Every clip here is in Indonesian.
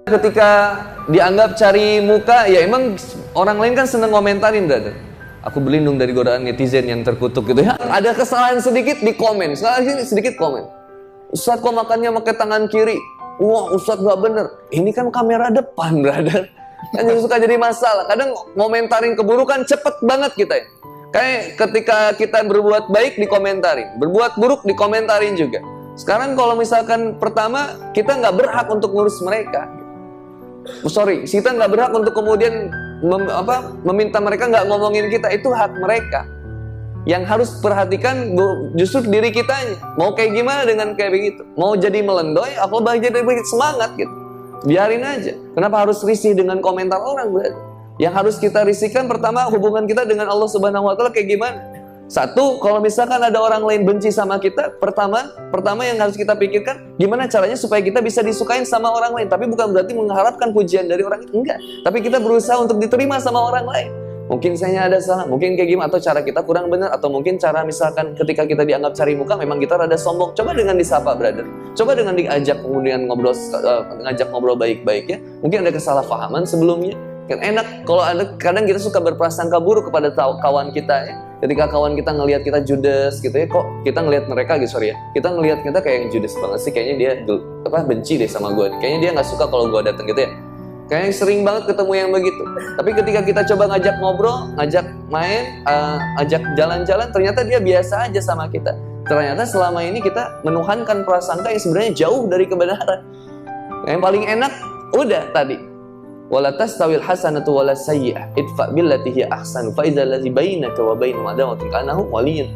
Ketika dianggap cari muka, ya emang orang lain kan seneng komentarin, brother. Aku berlindung dari godaan netizen yang terkutuk gitu ya. Ada kesalahan sedikit di komen, kesalahan sedikit komen. Ustadz kok makannya pakai tangan kiri? Wah, Ustadz gak bener. Ini kan kamera depan, brother. Kan suka jadi masalah. Kadang komentarin keburukan cepet banget kita ya. Kayak ketika kita berbuat baik dikomentarin, berbuat buruk dikomentarin juga. Sekarang kalau misalkan pertama kita nggak berhak untuk ngurus mereka. Kita nggak berhak untuk kemudian meminta mereka nggak ngomongin kita. Itu hak mereka. Yang harus perhatikan justru diri kitanya. Mau kayak gimana dengan kayak begitu? Mau jadi melendoy atau jadi semangat gitu? Biarin aja. Kenapa harus risih dengan komentar orang, berarti? Yang harus kita risihkan pertama hubungan kita dengan Allah Subhanahu Wa Taala kayak gimana? Satu, kalau misalkan ada orang lain benci sama kita, pertama yang harus kita pikirkan, gimana caranya supaya kita bisa disukain sama orang lain. Tapi bukan berarti mengharapkan pujian dari orang itu, enggak. Tapi kita berusaha untuk diterima sama orang lain. Mungkin saya ada salah, mungkin kayak gimana, atau cara kita kurang benar, atau mungkin cara misalkan ketika kita dianggap cari muka, memang kita rada sombong. Coba dengan disapa, brother. Coba dengan diajak kemudian ngobrol baik-baik ya. Mungkin ada kesalahpahaman sebelumnya. Kan enak kalau ada, kadang kita suka berprasangka buruk kepada kawan kita ya. Ketika kawan kita ngelihat kita judes gitu ya, kok kita ngelihat mereka gitu, sorry ya, kita ngelihat kita kayak yang judes banget sih, kayaknya dia benci deh sama gue, kayaknya dia nggak suka kalau gue datang gitu ya. Kayaknya sering banget ketemu yang begitu. Tapi ketika kita coba ngajak ngobrol, ngajak main, ajak jalan-jalan, ternyata dia biasa aja sama kita. Ternyata selama ini kita menuhankan prasangka yang sebenarnya jauh dari kebenaran. Yang paling enak udah tadi, wala tastawil hasanatu wala sayyi'ah idfa billati hiya ahsan fa idzal ladzi bainaka wa bainahu adawatun ka'annahu waliyyun.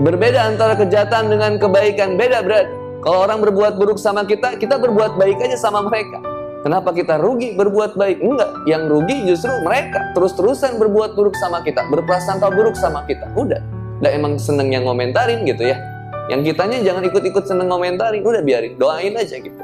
Berbeda antara kejahatan dengan kebaikan, beda, berat. Kalau orang berbuat buruk sama kita, kita berbuat baik aja sama mereka. Kenapa kita rugi berbuat baik? Enggak, yang rugi justru mereka terus-terusan berbuat buruk sama kita, berprasangka buruk sama kita. Udah emang seneng yang ngomentarin gitu ya. Yang kitanya jangan ikut-ikut seneng ngomentarin, udah biarin, doain aja gitu.